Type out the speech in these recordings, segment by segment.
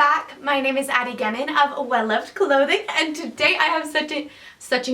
back. My name is Addie Gannon of Well Loved Clothing, and today I have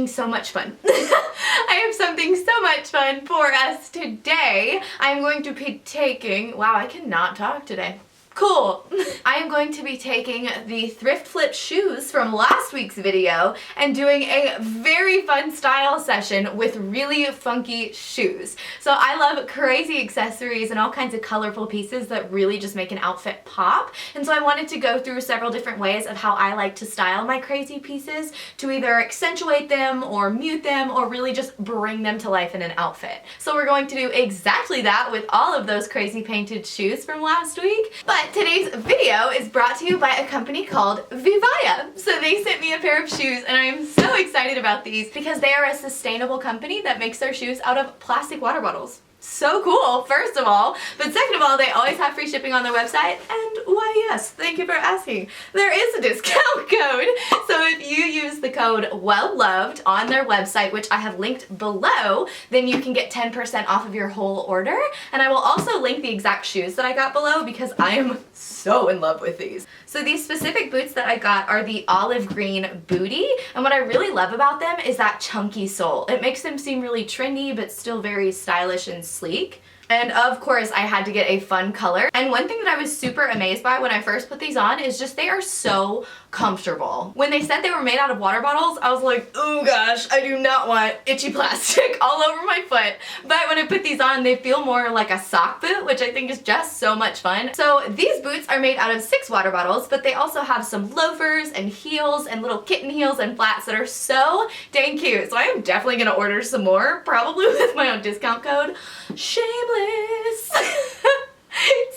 so much fun. I have something so much fun for us today. I'm going to be taking, wow, I cannot talk today. Cool. I am going to be taking the thrift flip shoes from last week's video and doing a very fun style session with really funky shoes. So I love crazy accessories and all kinds of colorful pieces that really just make an outfit pop. And so I wanted to go through several different ways of how I like to style my crazy pieces to either accentuate them or mute them or really just bring them to life in an outfit. So we're going to do exactly that with all of those crazy painted shoes from last week. But today's video is brought to you by a company called Vivaya. So they sent me a pair of shoes and I am so excited about these because they are a sustainable company that makes their shoes out of plastic water bottles. So cool, first of all, but second of all, they always have free shipping on their website, and why yes, thank you for asking. There is a discount code, so if you use the code WELLLOVED on their website, which I have linked below, then you can get 10% off of your whole order, and I will also link the exact shoes that I got below because I am so in love with these. So these specific boots that I got are the olive green booty, and what I really love about them is that chunky sole. It makes them seem really trendy, but still very stylish and sleek. And of course I had to get a fun color. And one thing that I was super amazed by when I first put these on is just they are so comfortable. When they said they were made out of water bottles, I was like, oh gosh, I do not want itchy plastic all over my foot. But when I put these on, they feel more like a sock boot, which I think is just so much fun. So these boots are made out of 6 water bottles, but they also have some loafers and heels and little kitten heels and flats that are so dang cute. So I am definitely gonna order some more, probably with my own discount code. Shameless!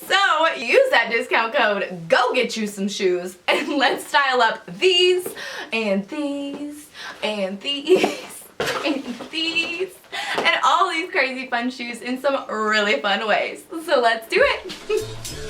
So use that discount code, go get you some shoes, and let's style up these, and these, and these, and these, and all these crazy fun shoes in some really fun ways. So let's do it!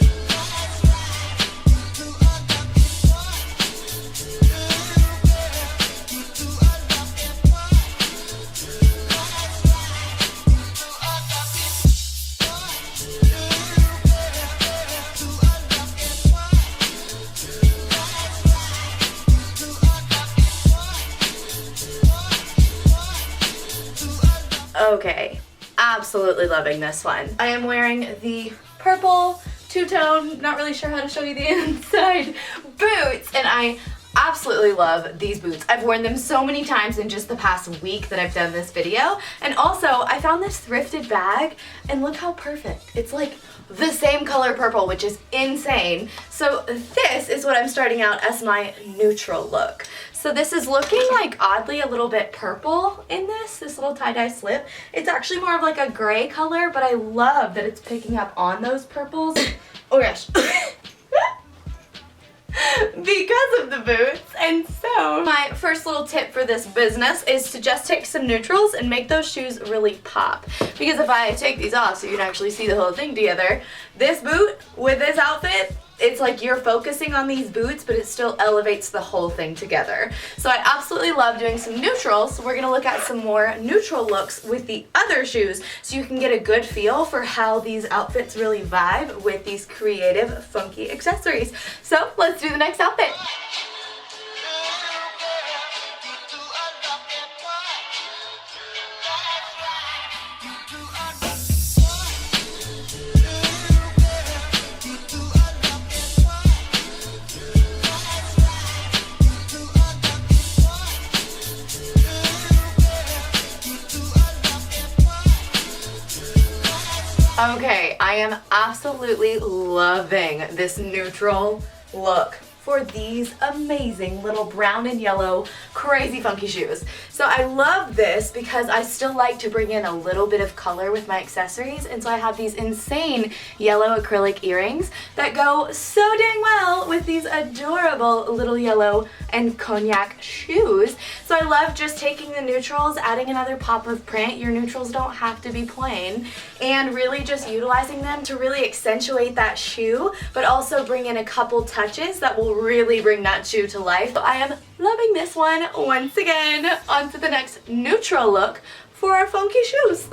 Okay, absolutely loving this one. I am wearing the purple two-tone, not really sure how to show you the inside, boots, and I absolutely love these boots. I've worn them so many times in just the past week that I've done this video. And also, I found this thrifted bag, and look how perfect. It's like the same color purple, which is insane. So this is what I'm starting out as my neutral look. So this is looking like oddly a little bit purple in this little tie-dye slip. It's actually more of like a gray color, but I love that it's picking up on those purples. Oh gosh. Because of the boots. And so my first little tip for this business is to just take some neutrals and make those shoes really pop. Because if I take these off so you can actually see the whole thing together, this boot with this outfit, it's like you're focusing on these boots, but it still elevates the whole thing together. So I absolutely love doing some neutrals. So we're gonna look at some more neutral looks with the other shoes so you can get a good feel for how these outfits really vibe with these creative, funky accessories. So let's do the next outfit. Okay, I am absolutely loving this neutral look for these amazing little brown and yellow crazy funky shoes. So I love this because I still like to bring in a little bit of color with my accessories, and so I have these insane yellow acrylic earrings that go so dang well with these adorable little yellow and cognac shoes. So I love just taking the neutrals, adding another pop of print. Your neutrals don't have to be plain, and really just utilizing them to really accentuate that shoe, but also bring in a couple touches that will really bring that shoe to life. So I am loving this one. Once again, on to the next neutral look for our funky shoes.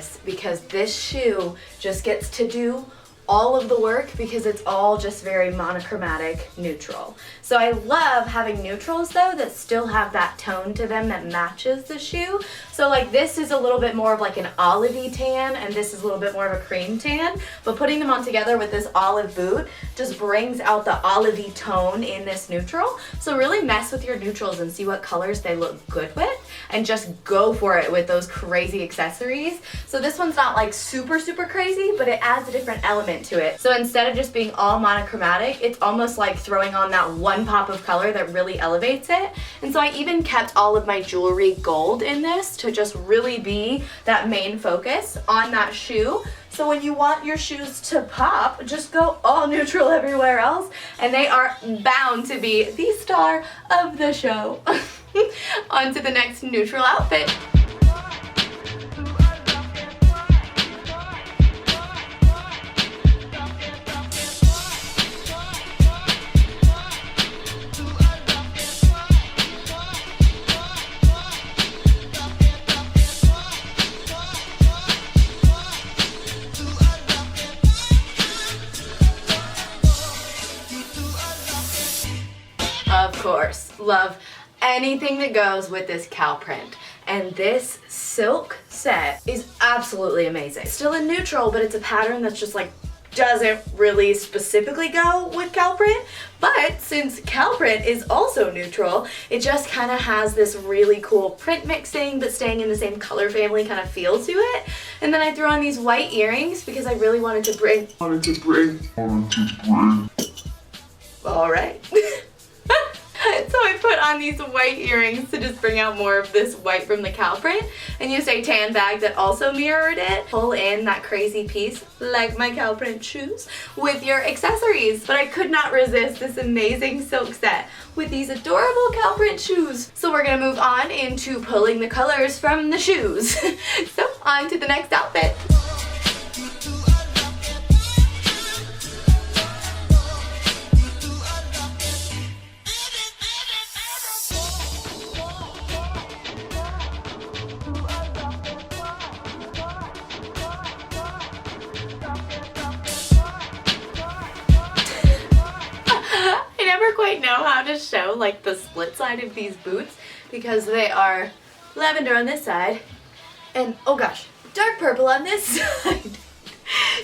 this because this shoe just gets to do all of the work because it's all just very monochromatic neutral. So I love having neutrals though that still have that tone to them that matches the shoe. So like this is a little bit more of like an olivey tan and this is a little bit more of a cream tan, but putting them on together with this olive boot just brings out the olivey tone in this neutral. So really mess with your neutrals and see what colors they look good with and just go for it with those crazy accessories. So this one's not like super crazy, but it adds a different element to it. So instead of just being all monochromatic, it's almost like throwing on that one pop of color that really elevates it. And so I even kept all of my jewelry gold in this to just really be that main focus on that shoe. So when you want your shoes to pop, just go all neutral everywhere else and they are bound to be the star of the show. On to the next neutral outfit. Of course, love anything that goes with this cow print. And this silk set is absolutely amazing. It's still in neutral, but it's a pattern that's just like doesn't really specifically go with cow print. But since cow print is also neutral, it just kind of has this really cool print mixing but staying in the same color family kind of feel to it. And then I threw on these white earrings because I really wanted to bring. All right. So I put on these white earrings to just bring out more of this white from the cow print and used a tan bag that also mirrored it. Pull in that crazy piece, like my cow print shoes, with your accessories. But I could not resist this amazing silk set with these adorable cow print shoes. So we're gonna move on into pulling the colors from the shoes. So on to the next outfit. Quite know how to show like the split side of these boots because they are lavender on this side and oh gosh, dark purple on this side.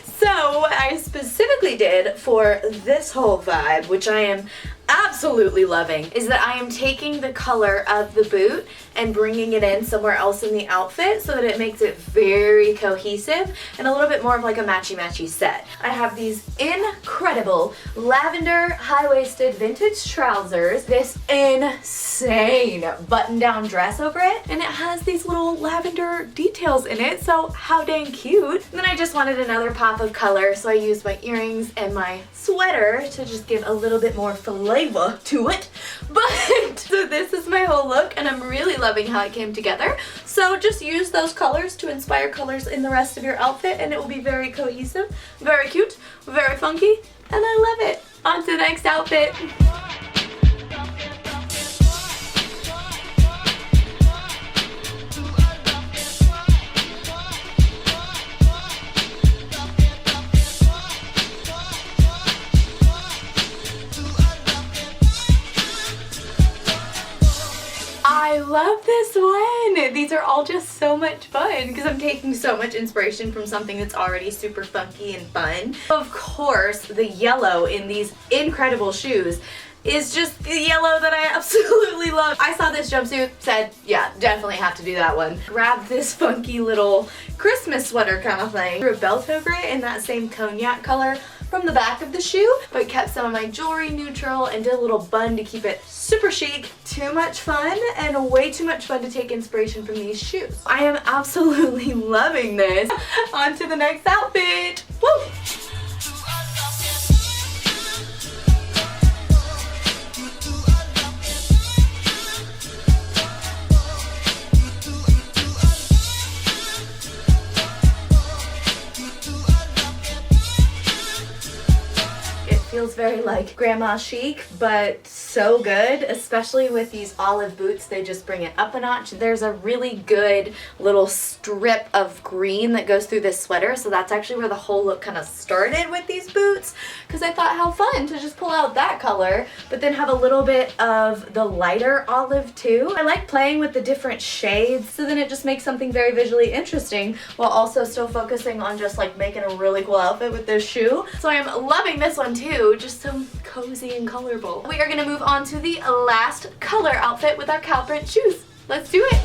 So what I specifically did for this whole vibe, which I am absolutely loving, is that I am taking the color of the boot and bringing it in somewhere else in the outfit so that it makes it very cohesive and a little bit more of like a matchy-matchy set. I have these incredible lavender high-waisted vintage trousers, this insane button-down dress over it, and it has these little lavender details in it, so how dang cute. And then I just wanted another pop of color, so I used my earrings and my sweater to just give a little bit more flavor to it. But so this is my whole look and I'm really loving how it came together. So just use those colors to inspire colors in the rest of your outfit and it will be very cohesive, very cute, very funky, and I love it. On to the next outfit. I love this one. These are all just so much fun because I'm taking so much inspiration from something that's already super funky and fun. Of course, the yellow in these incredible shoes is just the yellow that I absolutely love. I saw this jumpsuit, said, yeah, definitely have to do that one. Grabbed this funky little Christmas sweater kind of thing, threw a belt over it in that same cognac color from the back of the shoe, but kept some of my jewelry neutral and did a little bun to keep it super chic. Too much fun and way too much fun to take inspiration from these shoes. I am absolutely loving this. On to the next outfit. Woo! Feels very like grandma chic, but so good, especially with these olive boots. They just bring it up a notch. There's a really good little strip of green that goes through this sweater, so that's actually where the whole look kind of started with these boots, because I thought how fun to just pull out that color, but then have a little bit of the lighter olive too. I like playing with the different shades, so then it just makes something very visually interesting while also still focusing on just like making a really cool outfit with this shoe. So I am loving this one too, just so cozy and colorful. We are gonna move on to the last color outfit with our cow print shoes. Let's do it.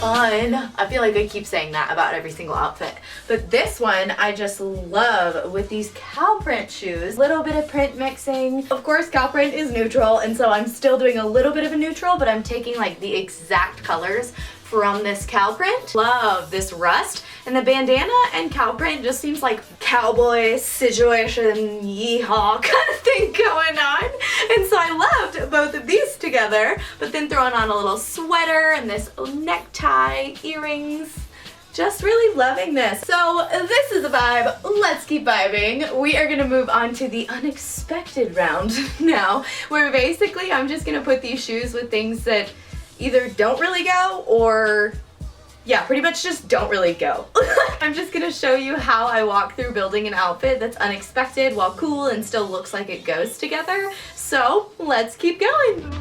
Fun. I feel like I keep saying that about every single outfit, but this one I just love with these cow print shoes. Little bit of print mixing. Of course, cow print is neutral, and so I'm still doing a little bit of a neutral, but I'm taking like the exact colors from this cow print. Love this rust, and the bandana and cow print just seems like cowboy situation yeehaw kind of thing going on, and so I loved both of these together, but then throwing on a little sweater and this necktie, earrings. Just really loving this. So this is a vibe. Let's keep vibing. We are gonna move on to the unexpected round now, where basically I'm just gonna put these shoes with things that either don't really go or, yeah, pretty much just don't really go. I'm just gonna show you how I walk through building an outfit that's unexpected while cool and still looks like it goes together. So let's keep going.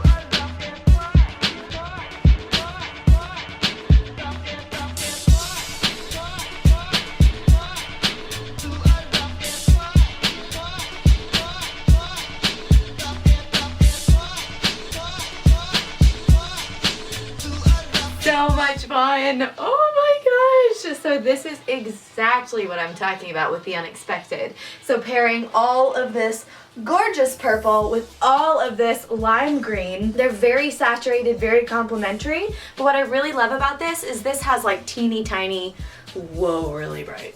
So much fun. Oh my gosh. So this is exactly what I'm talking about with the unexpected. So pairing all of this gorgeous purple with all of this lime green. They're very saturated, very complementary. But what I really love about this is this has like teeny tiny, whoa, really bright.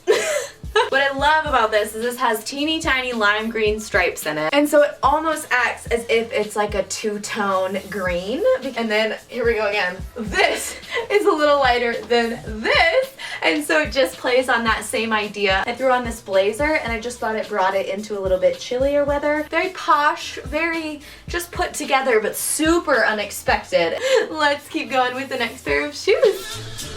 What I love about this is this has teeny tiny lime green stripes in it, and so it almost acts as if it's like a two-tone green. And then here we go again, this is a little lighter than this, and so it just plays on that same idea. I threw on this blazer and I just thought it brought it into a little bit chillier weather. Very posh, very just put together, but super unexpected. Let's keep going with the next pair of shoes.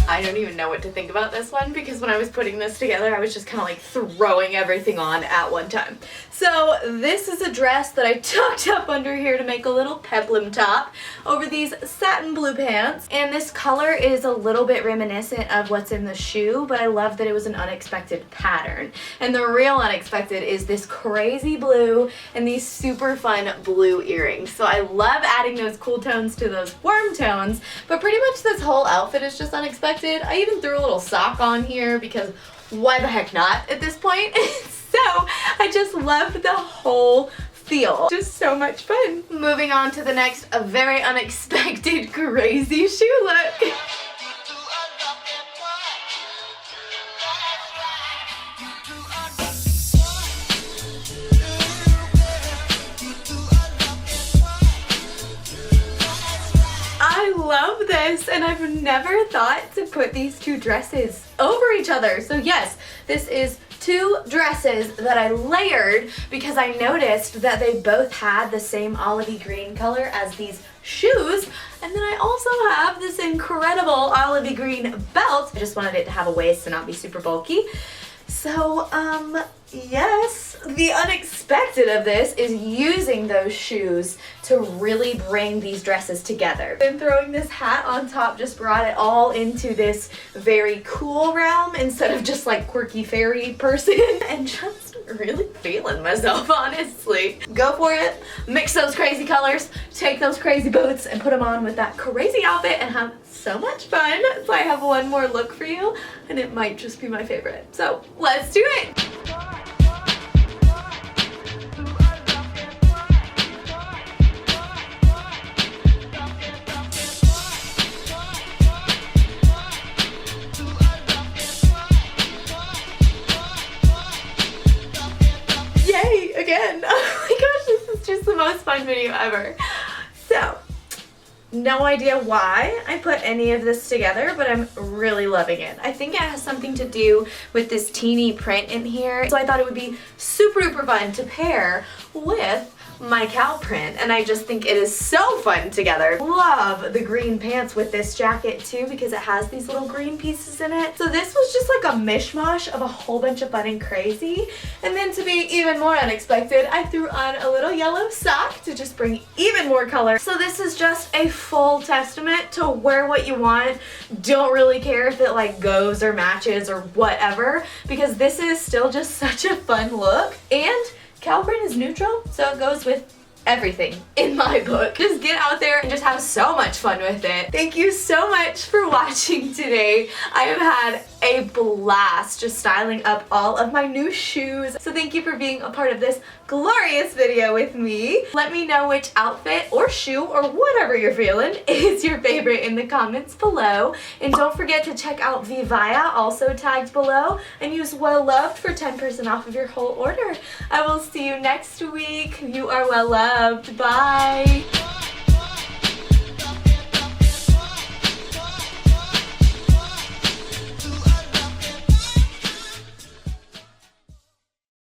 I don't even know what to think about this one, because when I was putting this together I was just kind of like throwing everything on at one time. So this is a dress that I tucked up under here to make a little peplum top over these satin blue pants, and this color is a little bit reminiscent of what's in the shoe, but I love that it was an unexpected pattern. And the real unexpected is this crazy blue and these super fun blue earrings. So I love adding those cool tones to those warm tones, but pretty much this whole outfit is just unexpected. I even threw a little sock on here because why the heck not at this point? So I just loved the whole feel. Just so much fun. Moving on to the next, a very unexpected crazy shoe look. I love this, and I've never thought to put these two dresses over each other. So yes, this is two dresses that I layered because I noticed that they both had the same olivey green color as these shoes, and then I also have this incredible olivey green belt. I just wanted it to have a waist and not be super bulky. So yes, the unexpected of this is using those shoes to really bring these dresses together. And throwing this hat on top just brought it all into this very cool realm instead of just like quirky fairy person. And just really feeling myself, honestly. Go for it, mix those crazy colors, take those crazy boots and put them on with that crazy outfit and have so much fun. So I have one more look for you, and it might just be my favorite. So let's do it. again. Oh my gosh, this is just the most fun video ever. So, no idea why I put any of this together, but I'm really loving it. I think it has something to do with this teeny print in here, so I thought it would be super duper fun to pair with my cow print, and I just think it is so fun together. Love the green pants with this jacket too because it has these little green pieces in it. So this was just like a mishmash of a whole bunch of fun and crazy. And then to be even more unexpected, I threw on a little yellow sock to just bring even more color. So this is just a full testament to wear what you want. Don't really care if it like goes or matches or whatever, because this is still just such a fun look. And cow print is neutral, so it goes with everything in my book. Just get out there and just have so much fun with it. Thank you so much for watching today. I have had a blast just styling up all of my new shoes. So thank you for being a part of this glorious video with me. Let me know which outfit or shoe or whatever you're feeling is your favorite in the comments below. And don't forget to check out Vivaya, also tagged below, and use Well Loved for 10% off of your whole order. I will see you next week. You are well loved. Bye.